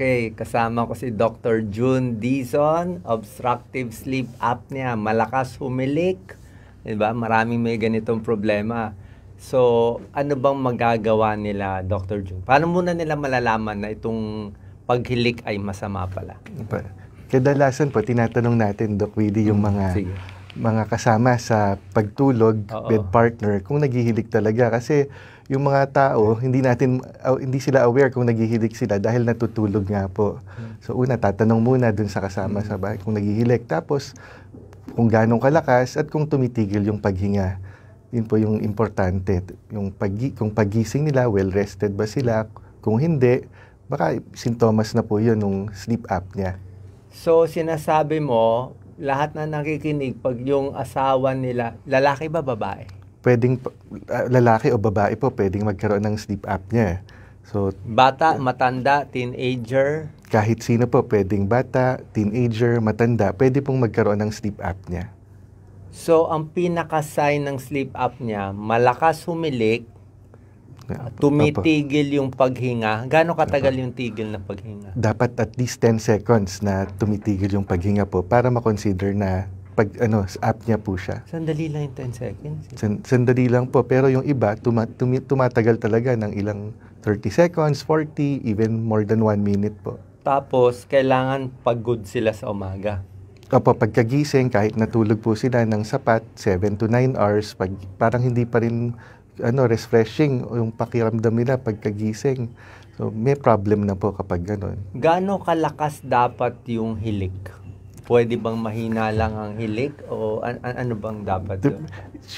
Okay, kasama ko si Dr. June Dizon, obstructive sleep apnea, malakas humilik, 'di ba? Maraming may ganitong problema. So, ano bang magagawa nila, Dr. June? Paano muna nila malalaman na itong paghilik ay masama pala? Kadalasan po, tinatanong natin, Doc Willie, yung mga kasama sa pagtulog, bed partner, kung naghihilig talaga. Kasi yung mga tao, hindi sila aware kung naghihilig sila dahil natutulog nga po. So una, tatanong muna dun sa kasama sa bahay kung naghihilig. Tapos, kung ganong kalakas at kung tumitigil yung paghinga. Yun po yung importante. Kung pagising nila, well-rested ba sila? Kung hindi, baka sintomas na po yun ng sleep apnea. So, sinasabi mo, lahat na nakikinig, pag yung asawa nila, lalaki ba, babae? Pwedeng lalaki o babae po pwedeng magkaroon ng sleep apnea. So, bata, matanda, teenager? Kahit sino po, pwedeng bata, teenager, matanda, pwede pong magkaroon ng sleep apnea. So, ang pinaka-sign ng sleep apnea, malakas humilik, tumitigil yung paghinga. Gaano katagal yung tigil na paghinga? Dapat at least 10 seconds na tumitigil yung paghinga po para ma-consider na apnea po siya. Sandali lang yung 10 seconds. Sandali lang po. Pero yung iba, tumatagal talaga ng ilang 30 seconds, 40, even more than 1 minute po. Tapos, kailangan pagod sila sa umaga. Opo, pagkagising, kahit natulog po sila ng sapat, 7 to 9 hours, parang hindi pa rin refreshing yung pakiramdam nila pagkagising. So, may problem na po kapag gano'n. Gaano kalakas dapat yung hilik? Pwede bang mahina lang ang hilik o ano bang dapat yun?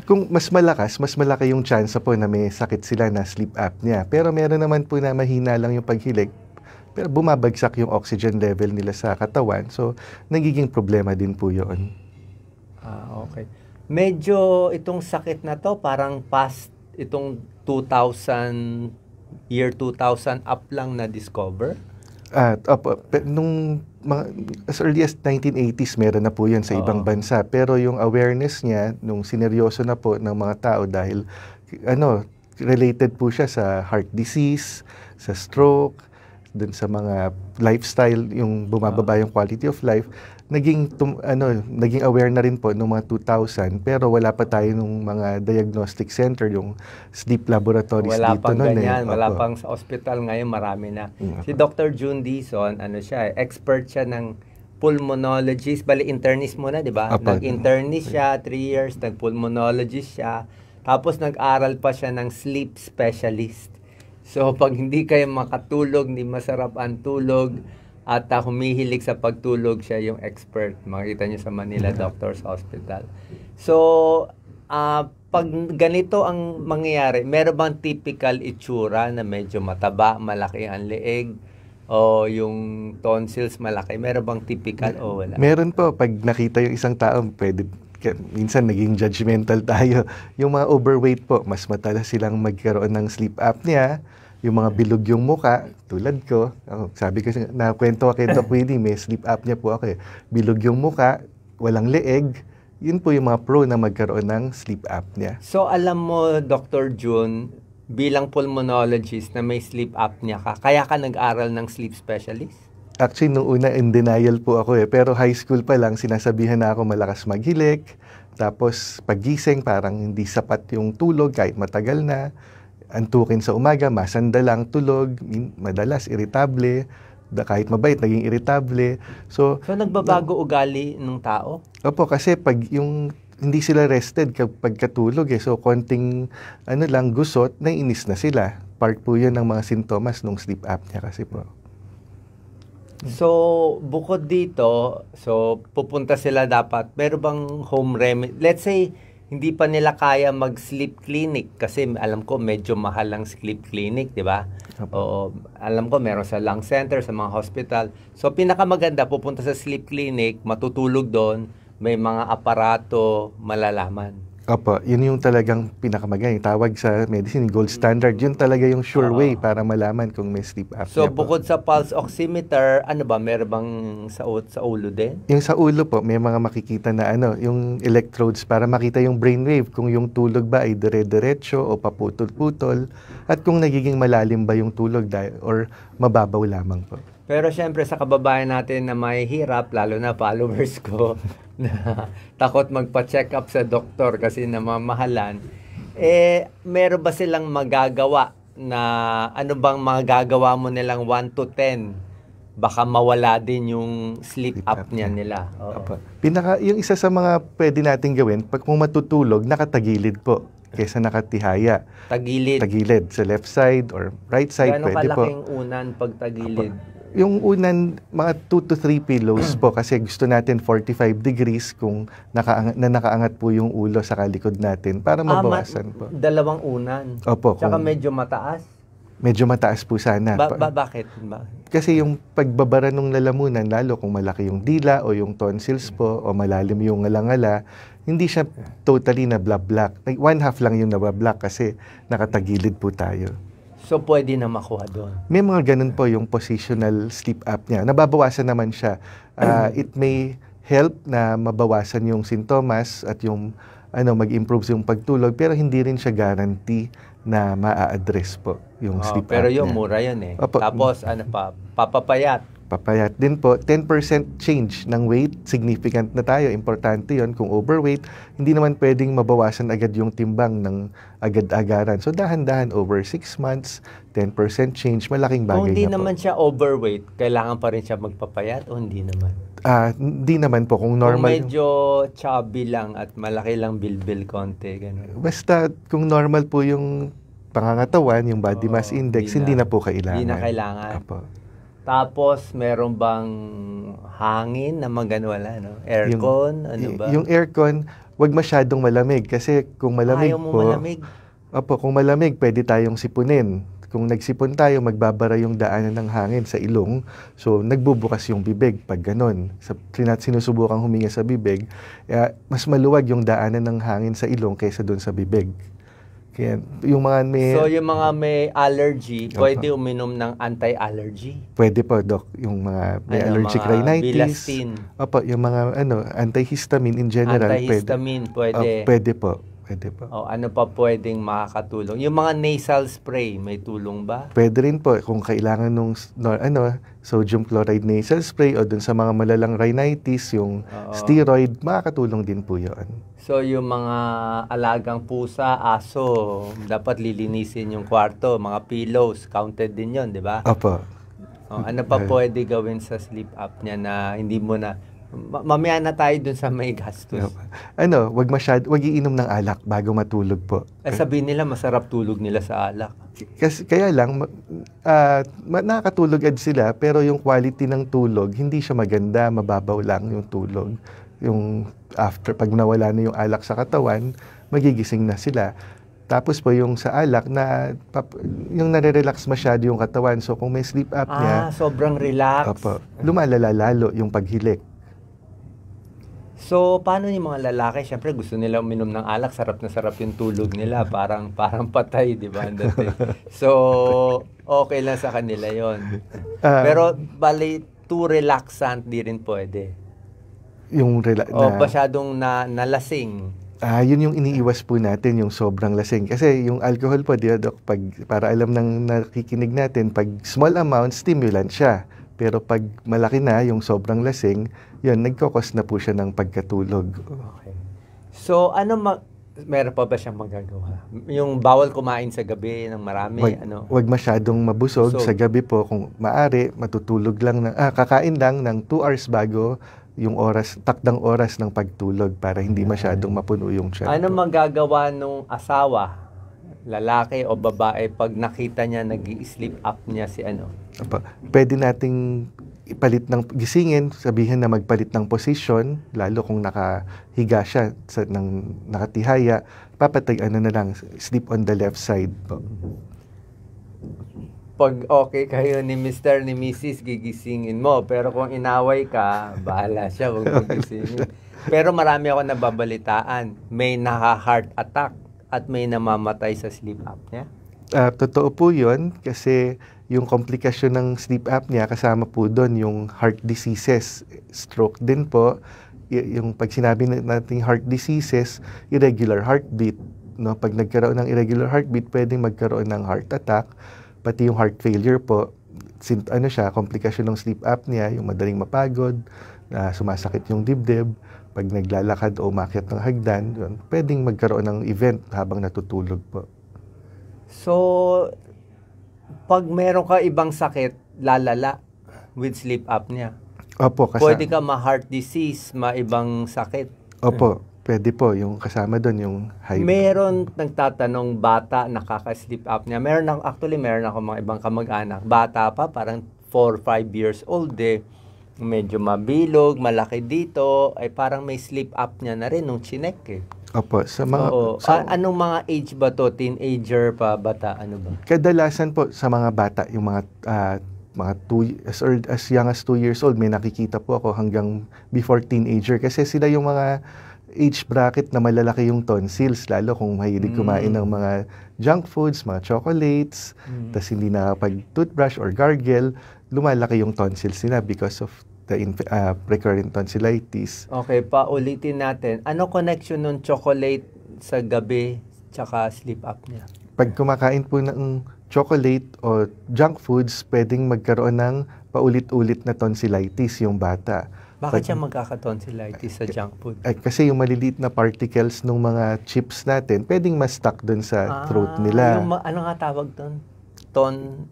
Kung mas malaki yung chance po na may sakit sila na sleep apnea. Pero meron naman po na mahina lang yung paghilik, pero bumabagsak yung oxygen level nila sa katawan. So, nagiging problema din po yun. Okay. Medyo itong sakit na to, parang past itong year 2000 up lang na-discover? As early as 1980s, meron na po yun sa ibang bansa. Pero yung awareness niya, nung sineryoso na po ng mga tao dahil, related po siya sa heart disease, sa stroke, dun sa mga lifestyle, yung bumababa yung quality of life, naging aware na rin po noong mga 2000, pero wala pa tayo nung mga diagnostic center, yung sleep laboratories wala dito noon. Wala pang sa hospital ngayon, marami na. Si Dr. June Dizon, expert siya ng pulmonologist, internist muna, di ba? Nag-internist siya, 3 years, nag-pulmonologist siya, tapos nag-aral pa siya ng sleep specialist. So, pag hindi kayo makatulog, hindi masarap ang tulog, at humihilig sa pagtulog, siya yung expert. Makikita nyo sa Manila Doctors Hospital. So, pag ganito ang mangyayari, meron bang typical itsura na medyo mataba, malaki ang leeg, o yung tonsils malaki? Meron bang typical o wala? Meron po. Pag nakita yung isang tao, minsan naging judgmental tayo. Yung mga overweight po, mas madalas silang magkaroon ng sleep apnea. Yung mga bilog yung muka, tulad ko, sabi ko, nakwento ko kay Doc Willie, may sleep apnea po ako eh. Bilog yung muka, walang leeg, yun po yung mga pro na magkaroon ng sleep apnea. So alam mo, Dr. June, bilang pulmonologist na may sleep apnea ka, kaya ka nag-aral ng sleep specialist? Actually, nung una, in denial po ako eh. Pero high school pa lang, sinasabihan na ako malakas maghilik. Tapos, paggising, parang hindi sapat yung tulog kahit matagal na. Antukin sa umaga, masanda lang tulog, madalas irritable, kahit mabait, naging irritable. So nagbabago ugali ng tao? Opo, kasi pag yung hindi sila rested kapag katulog so konting gusot, naiinis na sila. Part po yun ng mga sintomas ng sleep apnea kasi po. So, bukod dito, pupunta sila dapat, meron bang home remedy? Let's say, hindi pa nila kaya mag-sleep clinic kasi alam ko medyo mahal ang sleep clinic, di ba? Oo, alam ko meron sa lung center, sa mga hospital. So, pinakamaganda, pupunta sa sleep clinic, matutulog doon, may mga aparato, malalaman. Opo, yun yung talagang pinakamaganda. Tawag sa medicine, gold standard. Yun talaga yung sure way para malaman kung may sleep apnea. So, bukod sa pulse oximeter, meron bang sa ulo din? Yung sa ulo po, may mga makikita na yung electrodes para makita yung brainwave, kung yung tulog ba ay dire-diretso o paputol-putol, at kung nagiging malalim ba yung tulog or mababaw lamang po. Pero syempre sa kababayan natin na may hirap, lalo na followers ko, na takot magpa-check up sa doktor kasi namamahalan, meron ba silang magagawa na ano bang magagawa mo nilang 1 to 10? Baka mawala din yung sleep apnea nila. Yung isa sa mga pwede nating gawin, pag kung matutulog, nakatagilid po kaysa nakatihaya. Tagilid sa left side or right side. Gano'ng kalaking unan pag tagilid? Yung unan, mga 2 to 3 pillows po kasi gusto natin 45 degrees kung nakaangat po yung ulo sa kalikod natin para mabawasan po. Dalawang unan? Opo. Tsaka medyo mataas? Medyo mataas po sana. Bakit? Kasi yung pagbabara ng lalamunan, lalo kung malaki yung dila o yung tonsils po o malalim yung ngalangala, hindi siya totally na black. 1/2 lang yung nabablock kasi nakatagilid po tayo. So, pwede na makuha doon? May mga ganun po yung positional sleep apnea. Nababawasan naman siya. It may help na mabawasan yung sintomas at yung mag-improve yung pagtulog, pero hindi rin siya guarantee na maa-address po yung sleep apnea. Pero yung mura yan eh. Opo. Tapos, papapayat. Papayat din po. 10% change ng weight, significant na tayo. Importante yon. Kung overweight, hindi naman pwedeng mabawasan agad yung timbang ng agad-agaran. So, dahan-dahan over 6 months, 10% change, malaking bagay na po. Kung hindi naman siya overweight, kailangan pa rin siya magpapayat o hindi naman? Hindi naman po. Kung normal. Kung medyo chubby lang at malaki lang bilbil konti, gano'n. Basta kung normal po yung pangangatawan, yung body mass index, hindi na po kailangan. Hindi na kailangan. Apo. Tapos, meron bang hangin na wala, no? Aircon? Ba? Yung aircon, wag masyadong malamig. Kasi kung malamig ayaw mo malamig? Opo, kung malamig, pwede tayong sipunin. Kung nagsipon tayo, magbabara yung daanan ng hangin sa ilong. So, nagbubukas yung bibig pag ganon. Sinusubukang huminga sa bibig, mas maluwag yung daanan ng hangin sa ilong kaysa doon sa bibig. Kaya, yung mga may allergy, pwede uminom ng anti-allergy? Pwede po, Doc. Yung mga may allergic rhinitis. Bilastine. Opo, yung mga antihistamine in general. Antihistamine, pwede. Pwede po. Ano pa pwedeng makakatulong? Yung mga nasal spray, may tulong ba? Pwede rin po kung kailangan nung sodium chloride nasal spray o dun sa mga malalang rhinitis, yung steroid, makakatulong din po yun. So yung mga alagang pusa, aso, dapat lilinisin yung kwarto, mga pillows, counted din yun, di ba? Opo. Ano pa pwede gawin sa sleep apnea na hindi mo na mamaya na tayo dun sa may gastos. Wag iinom ng alak bago matulog po. Sabihin nila masarap tulog nila sa alak. Kaya lang, nakakatulog sila, pero yung quality ng tulog, hindi siya maganda, mababaw lang yung tulog. Yung after, pag nawala na yung alak sa katawan, magigising na sila. Tapos po yung sa alak, yung nare-relax masyado yung katawan. So kung may sleep apnea, sobrang relax. Lumalala lalo yung paghilik. So, paano yung mga lalaki? Siyempre, gusto nila uminom ng alak. Sarap na sarap yung tulog nila. Parang patay, di ba? So, okay lang sa kanila yon. Pero, bali, too relaxant, di rin pwede. Masyadong nalasing. Yun yung iniiwas po natin, yung sobrang lasing. Kasi yung alcohol po, Doc, para alam ng nakikinig natin, pag small amount, stimulant siya. Pero pag malaki na, yung sobrang lasing, yun, nagkakos na po siya ng pagkatulog. Okay. So, meron pa ba siyang magagawa? Yung bawal kumain sa gabi ng marami? Wag masyadong mabusog sa gabi po. Kung maaari, matutulog lang, kakain lang ng 2 hours bago yung takdang oras ng pagtulog para hindi masyadong mapuno yung tiyan. Ano magagawa nung asawa, lalaki o babae, pag nakita niya nag-i-sleep apnea si Pwede nating ipalit ng gisingin, sabihin na magpalit ng posisyon, lalo kung nakahiga siya nakatihaya, sleep on the left side po. Pag okay kayo ni Mr. ni Mrs., gigisingin mo. Pero kung inaway ka, bahala siya, huwag mo gisingin. Pero marami ako nababalitaan, may naka-heart attack at may namamatay sa sleep apnea. Totoo po yun, kasi yung komplikasyon ng sleep apnea, kasama po doon yung heart diseases, stroke din po. Yung pag sinabi natin heart diseases, irregular heartbeat. No? Pag nagkaroon ng irregular heartbeat, pwedeng magkaroon ng heart attack, pati yung heart failure po. ano siya, komplikasyon ng sleep apnea, yung madaling mapagod, sumasakit yung dibdib, pag naglalakad o umakyat ng hagdan, yun, pwedeng magkaroon ng event habang natutulog po. So, pag meron ka ibang sakit, lalala with sleep apnea. Opo, pwede ka ma-heart disease, ma-ibang sakit. Opo, pwede po. Yung kasama doon, yung high. Meron nagtatanong, bata, nakaka-sleep apnea. Meron ako mga ibang kamag-anak. Bata pa, parang 4-5 years old medyo mabilog, malaki dito, ay parang may sleep apnea na rin nung chinek Opo, sa mga anong mga age ba to? Teenager pa, bata, ano ba? Kadalasan po sa mga bata, yung mga 2 as young as 2 years old, may nakikita po ako hanggang before teenager kasi sila yung mga age bracket na malalaki yung tonsils, lalo kung mahilig kumain ng mga junk foods, mga chocolates, tas hindi nakapag-toothbrush or gargle, lumalaki yung tonsils nila because of the recurrent tonsillitis. Okay, paulitin natin. Ano connection ng chocolate sa gabi tsaka sleep apnea? Pag kumakain po ng chocolate o junk foods, pwedeng magkaroon ng paulit-ulit na tonsillitis yung bata. Bakit siya magkaka-tonsillitis sa junk food? Kasi yung maliliit na particles ng mga chips natin, pwedeng ma-stuck dun sa throat nila. Ano nga tawag doon?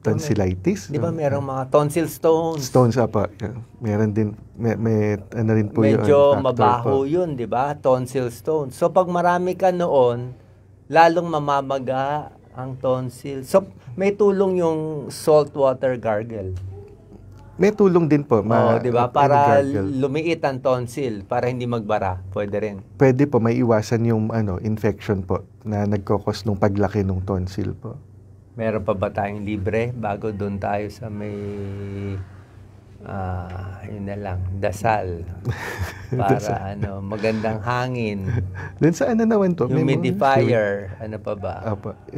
Tonsillitis? Di ba merong mga tonsil stones? Stones, apa. Meron din, may ano rin po yun. Medyo mabaho yun, di ba? Tonsil stones. So, pag marami ka noon, lalong mamamaga ang tonsil. So, may tulong yung salt water gargle. May tulong din po. Di ba? Para lumiit ang tonsil, para hindi magbara. Pwede rin. Pwede po, may iwasan yung infection po na nagkokos ng paglaki ng tonsil po. Meron pa ba tayong libre bago doon tayo sa may yun na lang, dasal para magandang hangin. Then sa naman to? Humidifier, ano pa ba?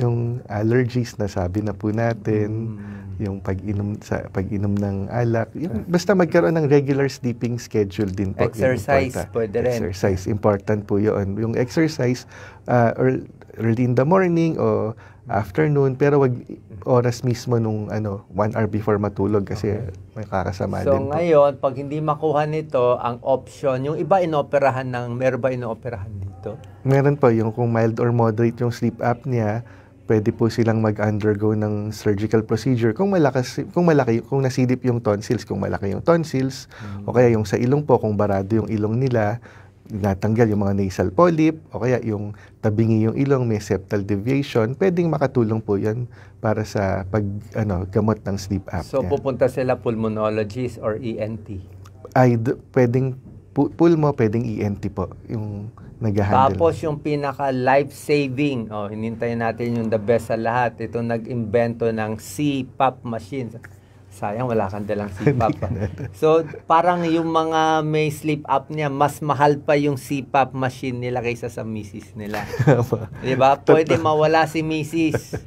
Yung allergies na sabi na po natin, yung pag-inom ng alak, basta magkaroon ng regular sleeping schedule din po. Exercise, pwede rin. Exercise, important po yun. Yung exercise, early in the morning o afternoon, pero wag oras mismo nung 1 hour before matulog kasi may kakasama din. So ngayon, pag hindi makuha nito, ang option, yung iba meron ba inooperahan dito? Meron po, yung kung mild or moderate yung sleep apnea, pwede po silang mag-undergo ng surgical procedure kung nasilip yung tonsils, kung malaki yung tonsils, o kaya yung sa ilong po, kung barado yung ilong nila, natanggal yung mga nasal polyp, o kaya yung tabingi yung ilong, may septal deviation, pwedeng makatulong po yan para sa gamot ng sleep apnea. So, pupunta sila pulmonologist or ENT? Pwedeng pulmo, pwedeng ENT po, yung nag-handle. Tapos yung pinaka life-saving, hinintayin natin yung the best sa lahat, ito nag-invento ng CPAP machine. Sayang, wala kang dalang CPAP. So, parang yung mga may sleep apnea, mas mahal pa yung CPAP machine nila kaysa sa misis nila. Diba? Pwede mawala si misis.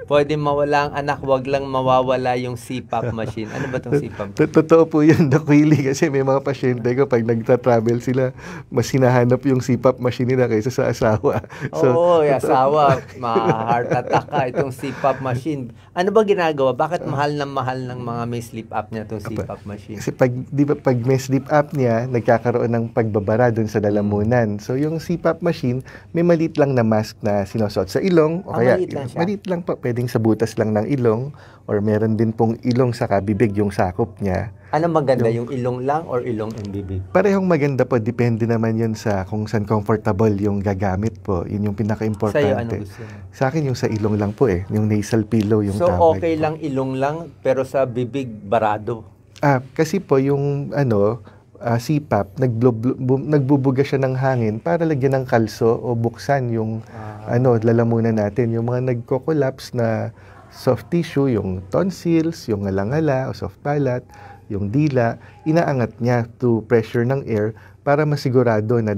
Pwede mawala ang anak, wag lang mawawala yung CPAP machine. Ano ba itong CPAP? Totoo po yun, Doc Willie, kasi may mga pasyente ko, pag nagta-travel sila, mas hinahanap yung CPAP machine nila kaysa sa asawa. Asawa, ma-heart attack ka, itong CPAP machine. Ano ba ginagawa? Bakit mahal ng mga may sleep apnea itong CPAP machine? Kasi pag may sleep apnea, nagkakaroon ng pagbabara dun sa lalamunan. So yung CPAP machine, may maliit lang na mask na sinusuot sa ilong. O kaya, maliit lang pa, pwedeng sa butas lang ng ilong, or meron din pong ilong sa bibig yung sakop niya. Ano maganda, yung ilong lang or ilong and bibig? Parehong maganda po, depende naman yun sa kung saan comfortable yung gagamit po. Yun yung pinaka-importante. Sa'yo, ano gusto mo? Sa akin yung sa ilong lang po yung nasal pillow yung tawag. So okay po lang ilong lang, pero sa bibig barado? Kasi po yung CPAP, nagbubuga siya ng hangin para lagyan ng kalso o buksan yung lalamunan natin. Yung mga nagko-collapse na soft tissue, yung tonsils, yung ngalangala o soft palate, yung dila, inaangat niya to pressure ng air para masigurado na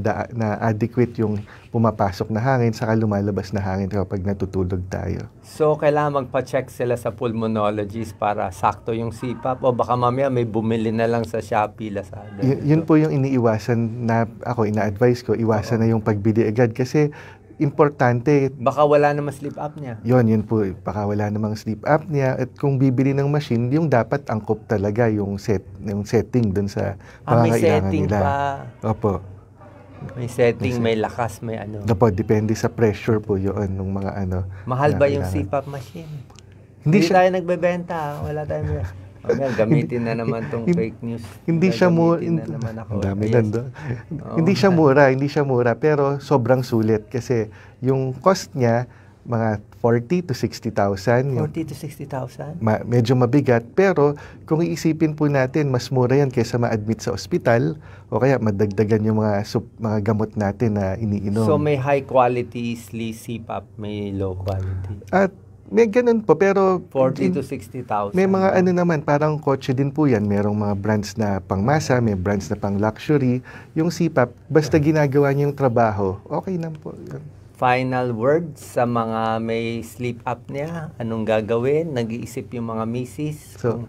adequate yung pumapasok na hangin saka lumalabas na hangin kapag natutulog tayo. So, kailangan magpa-check sila sa pulmonologist para sakto yung CPAP o baka mamaya may bumili na lang sa Shopee, Lazada. Yun po yung iniiwasan na ako, ina-advise ko, iwasan na yung pagbili agad kasi importante. Baka wala namang sleep apnea. Yun po. Baka wala namang sleep apnea. At kung bibili ng machine, yung dapat angkop talaga yung setting dun sa pangangailangan nila. Pa. Opo. May setting, may lakas, may ano. Opo, depende sa pressure po yun ng mga ano. Mahal ba yung CPAP machine? Hindi tayo nagbebenta. Wala tayong gamitin na naman tong fake news. Hindi siya mura. Hindi siya mura, pero sobrang sulit kasi yung cost niya mga 40 to 60,000. 40 to 60,000? Medyo mabigat, pero kung iisipin po natin, mas mura yan kaysa ma-admit sa ospital o kaya madagdagan yung mga gamot natin na iniinom. So may high quality CPAP, may low quality? At may ganun po, pero 40 to 60,000. May mga ano naman, parang kotse din po yan. Merong mga brands na pangmasa, may brands na pang luxury. Yung CPAP, basta ginagawa niya yung trabaho, okay na po. Final words sa mga may sleep apnea, anong gagawin? Nag-iisip yung mga misis? So,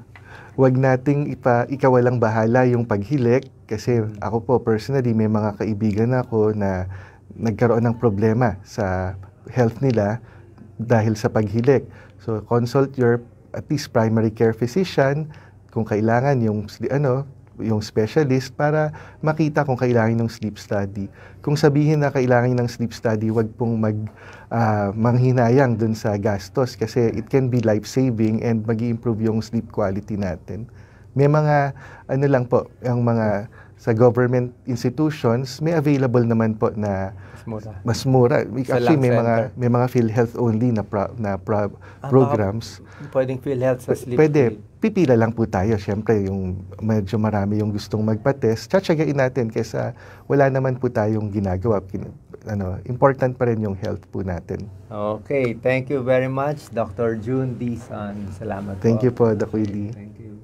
wag nating ikawalang bahala yung paghilik kasi ako po personally may mga kaibigan ako na nagkaroon ng problema sa health nila dahil sa paghilik. So, consult your at least primary care physician kung kailangan yung specialist para makita kung kailangan ng sleep study. Kung sabihin na kailangan ng sleep study, wag pong manghinayang dun sa gastos kasi it can be life-saving and mag-i-improve yung sleep quality natin. May mga, lang po, yung mga sa government institutions, may available naman po na mas mura. Actually, may mga PhilHealth only na programs. Pwedeng PhilHealth sa sleep. Pwede. Pipila lang po tayo. Siyempre, yung medyo marami yung gustong magpa-test. Tsatsagain natin kaysa wala naman po tayong ginagawa. Important pa rin yung health po natin. Okay. Thank you very much, Dr. June Dizon. Salamat po. Thank you po, Doc Willie. Thank you.